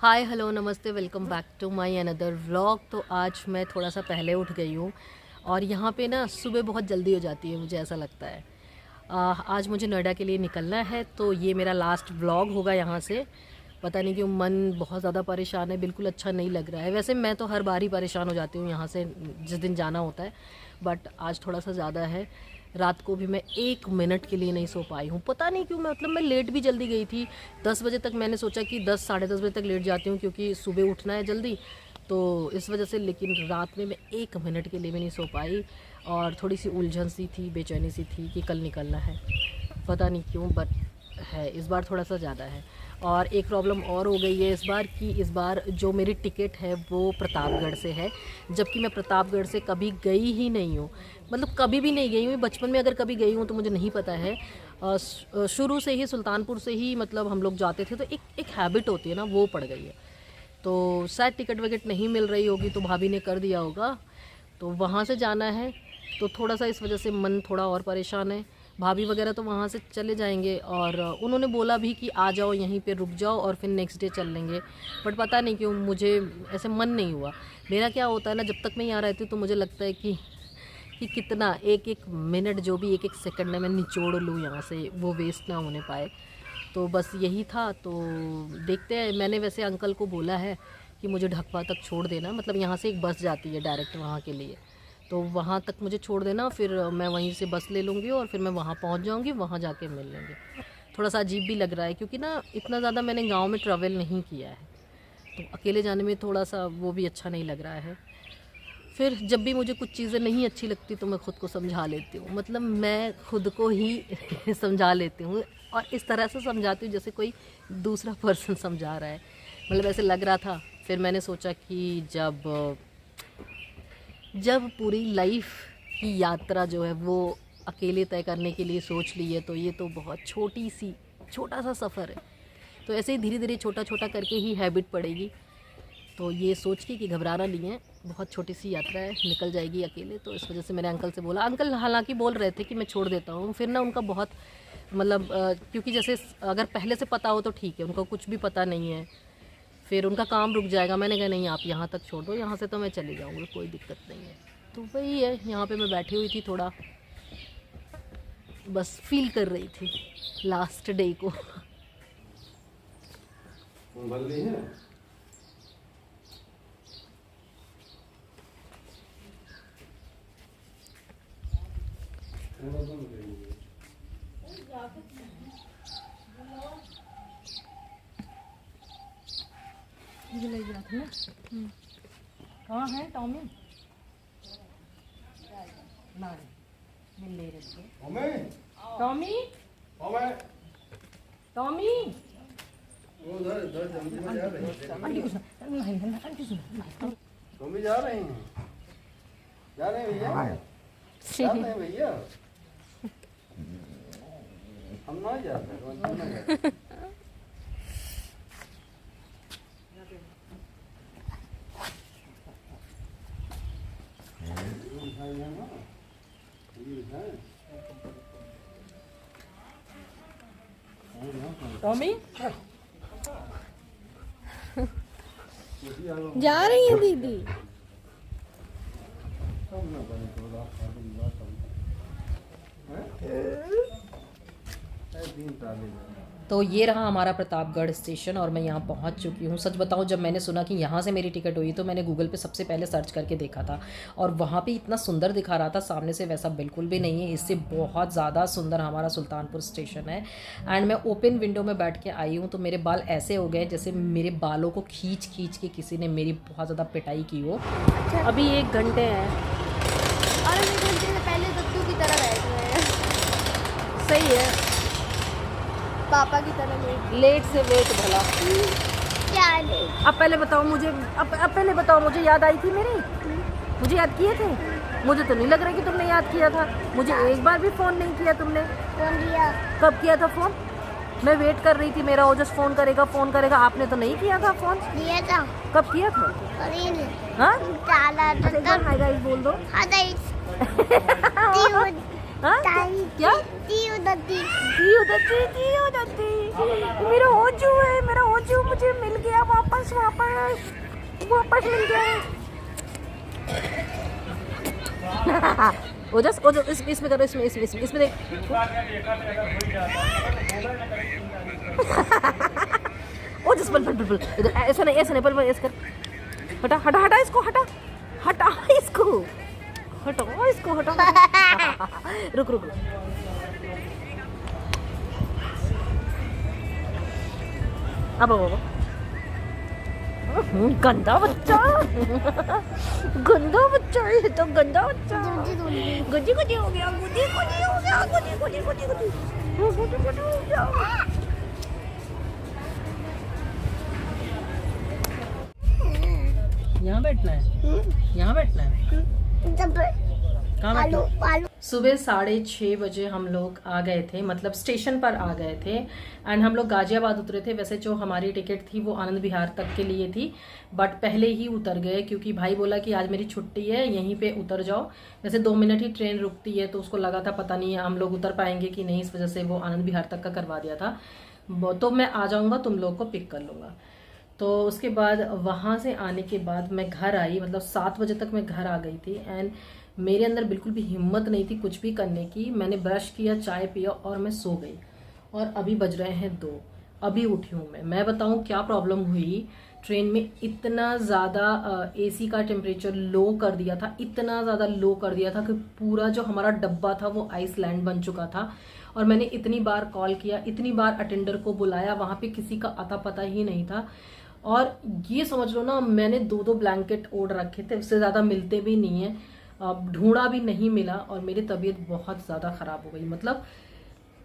हाय hello नमस्ते, welcome back to my another vlog. तो आज मैं थोड़ा सा पहले उठ गई हूँ और यहाँ पे ना सुबह बहुत जल्दी हो जाती है, मुझे ऐसा लगता है। आज मुझे नोएडा के लिए निकलना है, तो ये मेरा लास्ट व्लॉग होगा यहाँ से। पता नहीं क्यों मन बहुत ज़्यादा परेशान है, बिल्कुल अच्छा नहीं लग रहा है। वैसे मैं तो हर बार ही परेशान हो जाती हूँ यहाँ से जिस दिन जाना होता है, बट आज थोड़ा सा ज़्यादा है। रात को भी मैं 1 मिनट के लिए नहीं सो पाई हूँ, पता नहीं क्यों। मतलब मैं लेट भी जल्दी गई थी, 10 बजे तक। मैंने सोचा कि 10 साढ़े 10 बजे तक लेट जाती हूँ क्योंकि सुबह उठना है जल्दी, तो इस वजह से। लेकिन रात में मैं 1 मिनट के लिए भी नहीं सो पाई और थोड़ी सी उलझन सी थी, बेचैनी सी थी कि कल निकलना है। पता नहीं क्यों, बट है इस बार थोड़ा सा ज़्यादा है। और एक प्रॉब्लम और हो गई है इस बार कि इस बार जो मेरी टिकट है वो प्रतापगढ़ से है, जबकि मैं प्रतापगढ़ से कभी गई ही नहीं हूँ। मतलब कभी भी नहीं गई हूँ। बचपन में अगर कभी गई हूँ तो मुझे नहीं पता है। शुरू से ही सुल्तानपुर से ही मतलब हम लोग जाते थे, तो एक हैबिट होती है ना, वो पड़ गई है। तो शायद टिकट विकट नहीं मिल रही होगी, तो भाभी ने कर दिया होगा, तो वहाँ से जाना है। तो थोड़ा सा इस वजह से मन थोड़ा और परेशान है। भाभी वगैरह तो वहाँ से चले जाएंगे और उन्होंने बोला भी कि आ जाओ, यहीं पे रुक जाओ और फिर नेक्स्ट डे चल लेंगे। बट पता नहीं क्यों मुझे ऐसे मन नहीं हुआ। मेरा क्या होता है ना, जब तक मैं यहाँ रहती हूँ तो मुझे लगता है कि कितना एक एक मिनट, जो भी एक एक सेकंड में मैं निचोड़ लूँ यहाँ से, वो वेस्ट ना होने पाए। तो बस यही था। तो देखते हैं। मैंने वैसे अंकल को बोला है कि मुझे ढकवा तक छोड़ देना। मतलब यहाँ से एक बस जाती है डायरेक्ट वहाँ के लिए, तो वहाँ तक मुझे छोड़ देना, फिर मैं वहीं से बस ले लूँगी और फिर मैं वहाँ पहुँच जाऊँगी, वहाँ जाके मिल लेंगे। थोड़ा सा अजीब भी लग रहा है क्योंकि ना इतना ज़्यादा मैंने गांव में ट्रैवल नहीं किया है, तो अकेले जाने में थोड़ा सा वो भी अच्छा नहीं लग रहा है। फिर जब भी मुझे कुछ चीज़ें नहीं अच्छी लगती तो मैं ख़ुद को समझा लेती हूँ। मतलब मैं खुद को ही समझा लेती हूँ, और इस तरह से समझाती हूँ जैसे कोई दूसरा पर्सन समझा रहा है। मतलब ऐसे लग रहा था। फिर मैंने सोचा कि जब पूरी लाइफ की यात्रा जो है वो अकेले तय करने के लिए सोच ली है, तो ये तो बहुत छोटा सा सफ़र है। तो ऐसे ही धीरे धीरे छोटा छोटा करके ही हैबिट पड़ेगी। तो ये सोच के कि घबराना नहीं है, बहुत छोटी सी यात्रा है, निकल जाएगी अकेले। तो इस वजह से मैंने अंकल से बोला। अंकल हालांकि बोल रहे थे कि मैं छोड़ देता हूँ, फिर ना उनका बहुत मतलब क्योंकि जैसे अगर पहले से पता हो तो ठीक है, उनको कुछ भी पता नहीं है, फिर उनका काम रुक जाएगा। मैंने कहा नहीं, आप यहाँ तक छोड़ दो, यहाँ से तो मैं चली जाऊँगी, कोई दिक्कत नहीं है। तो वही है, यहाँ पे मैं बैठी हुई थी, थोड़ा बस फील कर रही थी लास्ट डे को। कहाँ है टॉमी? नहीं ले रहे टॉमी। टॉमी टॉमी जा रहे हैं भैया, जा रहे हैं भैया। हम ना जाते। टॉमी जा रही है दीदी। तो ये रहा हमारा प्रतापगढ़ स्टेशन और मैं यहाँ पहुँच चुकी हूँ। सच बताऊँ, जब मैंने सुना कि यहाँ से मेरी टिकट हुई तो मैंने गूगल पे सबसे पहले सर्च करके देखा था, और वहाँ पे इतना सुंदर दिखा रहा था, सामने से वैसा बिल्कुल भी नहीं है। इससे बहुत ज़्यादा सुंदर हमारा सुल्तानपुर स्टेशन है। एंड मैं ओपन विंडो में बैठ के आई हूँ, तो मेरे बाल ऐसे हो गए जैसे मेरे बालों को खींच के किसी ने मेरी बहुत ज़्यादा पिटाई की हो। अभी 1 घंटे हैं और 1 घंटे से पहले दद्दू की तरह बैठ रहे हैं। सही है, पापा की तरह लेट से वेट भला। क्या लेट? अब पहले बताओ मुझे, अब पहले बताओ मुझे, याद आई थी मेरी? मुझे याद किए थे? मुझे तो नहीं लग रहा कि तुमने याद किया था। मुझे एक बार भी फ़ोन नहीं किया तुमने। फोन किया? कब किया था फ़ोन? मैं वेट कर रही थी, मेरा ओजस फ़ोन करेगा फ़ोन करेगा, आपने तो नहीं किया था फ़ोन। किया था। कब किया था? हाँ, एक बार हाय गाइस बोल दो। हाँ क्या? मेरा होजू है, मेरा होजू, मुझे मुझे मिल गया वापस मिल गया। ओजस इसमें करो, इसमें देख। ओजस पल इधर ऐसा नहीं पल ऐसा कर। हटा इसको, हटा रुक। अब गंदा बच्चा ये तो गंदा बच्चा। गुजी हो गया। यहाँ बैठना है। कहाँ बैठना? सुबह 6:30 बजे हम लोग आ गए थे, मतलब स्टेशन पर आ गए थे। एंड हम लोग गाजियाबाद उतरे थे। वैसे जो हमारी टिकट थी वो आनंद विहार तक के लिए थी, बट पहले ही उतर गए क्योंकि भाई बोला कि आज मेरी छुट्टी है, यहीं पे उतर जाओ। वैसे 2 मिनट ही ट्रेन रुकती है, तो उसको लगा था पता नहीं हम लोग उतर पाएंगे कि नहीं, इस वजह से वो आनंद विहार तक का करवा दिया था। तो मैं आ जाऊँगा, तुम लोग को पिक कर लूँगा। तो उसके बाद वहाँ से आने के बाद मैं घर आई, मतलब 7 बजे तक मैं घर आ गई थी। एंड मेरे अंदर बिल्कुल भी हिम्मत नहीं थी कुछ भी करने की। मैंने ब्रश किया, चाय पिया और मैं सो गई। और अभी बज रहे हैं 2, अभी उठी हूँ मैं बताऊँ क्या प्रॉब्लम हुई। ट्रेन में इतना ज़्यादा एसी का टेम्परेचर लो कर दिया था, इतना ज़्यादा लो कर दिया था कि पूरा जो हमारा डब्बा था वो आइसलैंड बन चुका था। और मैंने इतनी बार कॉल किया, इतनी बार अटेंडर को बुलाया, वहाँ पे किसी का अता पता ही नहीं था। और ये समझ लो ना, मैंने 2 ब्लैंकेट ओढ़ रखे थे, उससे ज़्यादा मिलते भी नहीं है, ढूंढा भी नहीं मिला। और मेरी तबीयत बहुत ज़्यादा ख़राब हो गई, मतलब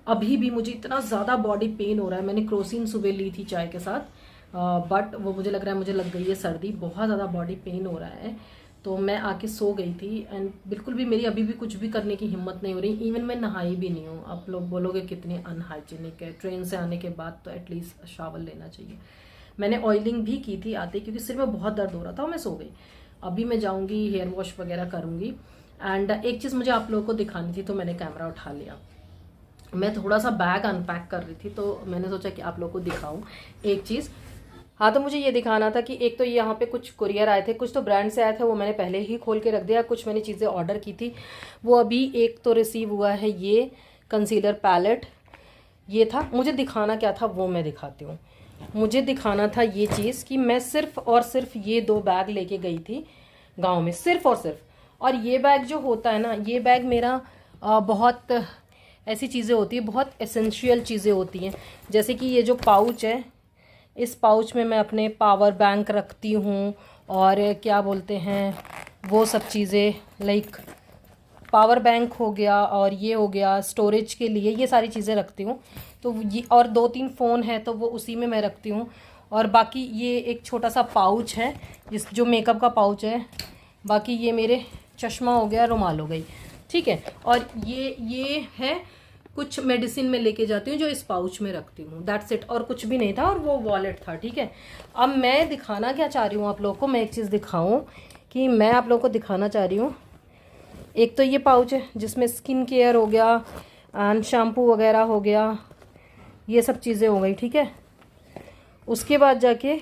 अभी भी मुझे इतना ज़्यादा बॉडी पेन हो रहा है। मैंने क्रोसिन सुबह ली थी चाय के साथ, बट वो मुझे लग रहा है मुझे लग गई है सर्दी, बहुत ज़्यादा बॉडी पेन हो रहा है। तो मैं आके सो गई थी। एंड बिल्कुल भी मेरी अभी भी कुछ भी करने की हिम्मत नहीं हो रही। इवन मैं नहाई भी नहीं हूँ। आप लोग बोलोगे कितनी अनहाइजीनिक है, ट्रेन से आने के बाद तो एटलीस्ट शावर लेना चाहिए। मैंने ऑयलिंग भी की थी आते, क्योंकि सिर में बहुत दर्द हो रहा था, मैं सो गई। अभी मैं जाऊंगी, हेयर वॉश वगैरह करूंगी। एंड एक चीज़ मुझे आप लोगों को दिखानी थी, तो मैंने कैमरा उठा लिया। मैं थोड़ा सा बैग अनपैक कर रही थी, तो मैंने सोचा कि आप लोगों को दिखाऊं एक चीज़। हाँ, तो मुझे ये दिखाना था कि एक तो यहाँ पे कुछ कुरियर आए थे, कुछ तो ब्रांड से आए थे, वो मैंने पहले ही खोल के रख दिया। कुछ मैंने चीज़ें ऑर्डर की थी, वो अभी एक तो रिसीव हुआ है। ये कंसीलर पैलेट ये था। मुझे दिखाना क्या था वो मैं दिखाती हूँ। मुझे दिखाना था ये चीज़ कि मैं सिर्फ और सिर्फ ये 2 बैग लेके गई थी गांव में, सिर्फ और सिर्फ। और ये बैग जो होता है ना, ये बैग मेरा बहुत ऐसी चीज़ें होती है, बहुत एसेंशियल चीज़ें होती हैं। जैसे कि ये जो पाउच है, इस पाउच में मैं अपने पावर बैंक रखती हूँ, और क्या बोलते हैं वो सब चीज़ें, लाइक पावर बैंक हो गया, और ये हो गया स्टोरेज के लिए, ये सारी चीज़ें रखती हूँ। तो ये, और 2-3 फ़ोन है तो वो उसी में मैं रखती हूँ। और बाकी ये एक छोटा सा पाउच है, जिस जो मेकअप का पाउच है। बाकी ये मेरे चश्मा हो गया, रुमाल हो गई, ठीक है। और ये है कुछ मेडिसिन में लेके जाती हूँ जो इस पाउच में रखती हूँ, दैट्स इट। और कुछ भी नहीं था, और वो वॉलेट था, ठीक है। अब मैं दिखाना क्या चाह रही हूँ आप लोगों को, मैं एक चीज़ दिखाऊँ कि मैं आप लोगों को दिखाना चाह रही हूँ। एक तो ये पाउच है जिसमें स्किन केयर हो गया एंड शैम्पू वगैरह हो गया, ये सब चीज़ें हो गई, ठीक है। उसके बाद जाके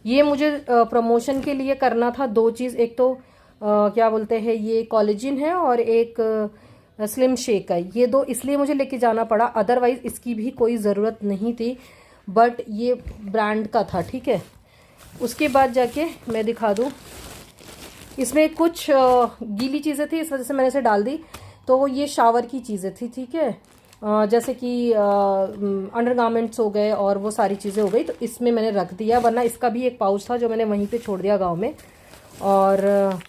ये मुझे प्रमोशन के लिए करना था 2 चीज़। एक तो क्या बोलते हैं, ये कोलेजन है, और एक स्लिम शेक है। ये 2 इसलिए मुझे लेके जाना पड़ा, अदरवाइज़ इसकी भी कोई ज़रूरत नहीं थी, बट ये ब्रांड का था, ठीक है। उसके बाद जाके मैं दिखा दूँ, इसमें कुछ गीली चीज़ें थी, इस वजह से मैंने इसे डाल दी। तो ये शावर की चीज़ें थी, ठीक है, जैसे कि अंडरगारमेंट्स हो गए और वो सारी चीज़ें हो गई, तो इसमें मैंने रख दिया। वरना इसका भी एक पाउच था जो मैंने वहीं पे छोड़ दिया गांव में। और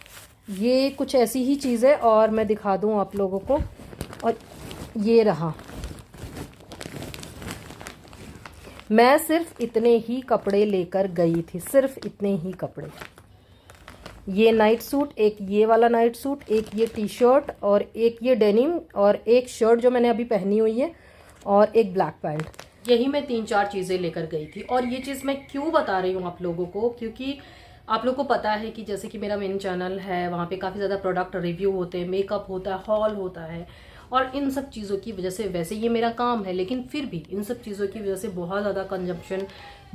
ये कुछ ऐसी ही चीज़ है, और मैं दिखा दूं आप लोगों को। और ये रहा, मैं सिर्फ इतने ही कपड़े लेकर गई थी, सिर्फ इतने ही कपड़े। ये नाइट सूट, एक ये वाला नाइट सूट, एक ये टी शर्ट, और एक ये डेनिम, और एक शर्ट जो मैंने अभी पहनी हुई है, और एक ब्लैक पैंट। यही मैं 3-4 चीज़ें लेकर गई थी। और ये चीज़ मैं क्यों बता रही हूँ आप लोगों को, क्योंकि आप लोगों को पता है कि जैसे कि मेरा मेन चैनल है, वहाँ पे काफ़ी ज़्यादा प्रोडक्ट रिव्यू होते हैं, मेकअप होता है, हॉल होता है, और इन सब चीज़ों की वजह से, वैसे ये मेरा काम है लेकिन फिर भी इन सब चीज़ों की वजह से बहुत ज़्यादा कंजप्शन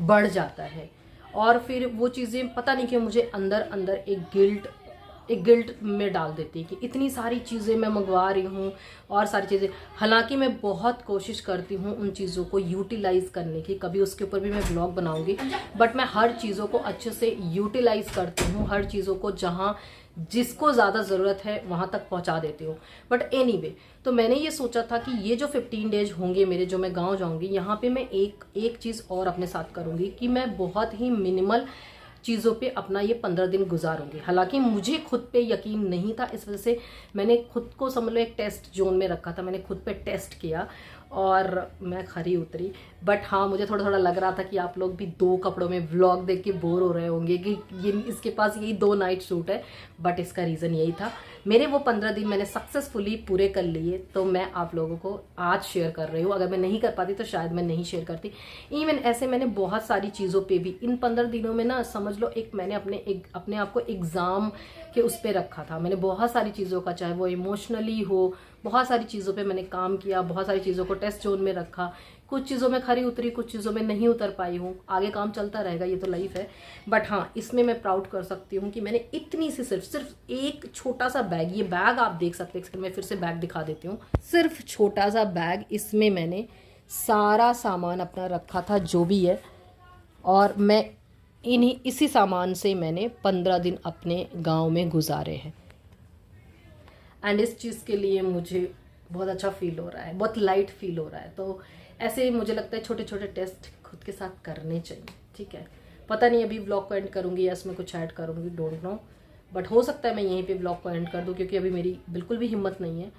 बढ़ जाता है। और फिर वो चीज़ें पता नहीं क्यों मुझे अंदर अंदर एक गिल्ट में डाल देती है कि इतनी सारी चीज़ें मैं मंगवा रही हूँ और सारी चीज़ें, हालांकि मैं बहुत कोशिश करती हूँ उन चीज़ों को यूटिलाइज़ करने की, कभी उसके ऊपर भी मैं ब्लॉग बनाऊँगी, बट मैं हर चीज़ों को अच्छे से यूटिलाइज़ करती हूँ, हर चीज़ों को जहाँ जिसको ज़्यादा ज़रूरत है वहाँ तक पहुँचा देती हूँ। बट एनीवे, तो मैंने ये सोचा था कि ये जो 15 डेज होंगे मेरे, जो मैं गाँव जाऊँगी, यहाँ पे मैं एक चीज़ और अपने साथ करूँगी कि मैं बहुत ही मिनिमल चीज़ों पे अपना ये 15 दिन गुजारूंगी। हालांकि मुझे खुद पे यकीन नहीं था, इस वजह से मैंने खुद को समझ लो एक टेस्ट जोन में रखा था, मैंने खुद पे टेस्ट किया और मैं खरी उतरी। बट हाँ, मुझे थोड़ा थोड़ा लग रहा था कि आप लोग भी 2 कपड़ों में व्लॉग देख के बोर हो रहे होंगे कि ये इसके पास यही 2 नाइट सूट है, बट इसका रीज़न यही था। मेरे वो 15 दिन मैंने सक्सेसफुली पूरे कर लिए, तो मैं आप लोगों को आज शेयर कर रही हूँ। अगर मैं नहीं कर पाती तो शायद मैं नहीं शेयर करती। इवन ऐसे मैंने बहुत सारी चीज़ों पे भी इन 15 दिनों में ना, समझ लो मैंने अपने आप को एग्ज़ाम के उस पर रखा था। मैंने बहुत सारी चीज़ों का, चाहे वो इमोशनली हो, बहुत सारी चीज़ों पे मैंने काम किया, बहुत सारी चीज़ों को टेस्ट जोन में रखा। कुछ चीज़ों में खरी उतरी, कुछ चीज़ों में नहीं उतर पाई हूँ। आगे काम चलता रहेगा, ये तो लाइफ है। बट हाँ, इसमें मैं प्राउड कर सकती हूँ कि मैंने इतनी सी सिर्फ एक छोटा सा बैग, ये बैग आप देख सकते हैं, मैं फिर से बैग दिखा देती हूँ। सिर्फ छोटा सा बैग, इसमें मैंने सारा सामान अपना रखा था जो भी है, और मैं इसी सामान से मैंने 15 दिन अपने गाँव में गुजारे हैं। एंड इस चीज़ के लिए मुझे बहुत अच्छा फील हो रहा है, बहुत लाइट फील हो रहा है। तो ऐसे मुझे लगता है छोटे छोटे टेस्ट खुद के साथ करने चाहिए, ठीक है। पता नहीं अभी व्लॉग को एंड करूँगी या इसमें कुछ ऐड करूँगी, डोंट नो, बट हो सकता है मैं यहीं पे व्लॉग को एंड कर दूँ, क्योंकि अभी मेरी बिल्कुल भी हिम्मत नहीं है।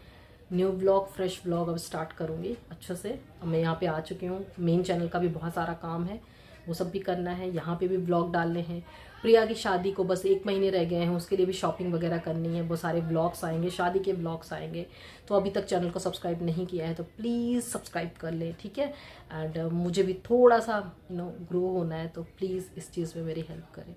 न्यू व्लॉग, फ्रेश व्लॉग अब स्टार्ट करूँगी अच्छे से। अब मैं यहाँ पे आ चुकी हूँ, मेन चैनल का भी बहुत सारा काम है, वो सब भी करना है, यहाँ पे भी व्लॉग डालने हैं। प्रिया की शादी को बस 1 महीने रह गए हैं, उसके लिए भी शॉपिंग वगैरह करनी है, वो सारे व्लॉग्स आएंगे, शादी के व्लॉग्स आएंगे। तो अभी तक चैनल को सब्सक्राइब नहीं किया है तो प्लीज़ सब्सक्राइब कर ले, ठीक है। एंड मुझे भी थोड़ा सा ग्रो होना है, तो प्लीज़ इस चीज़ में मेरी हेल्प करें।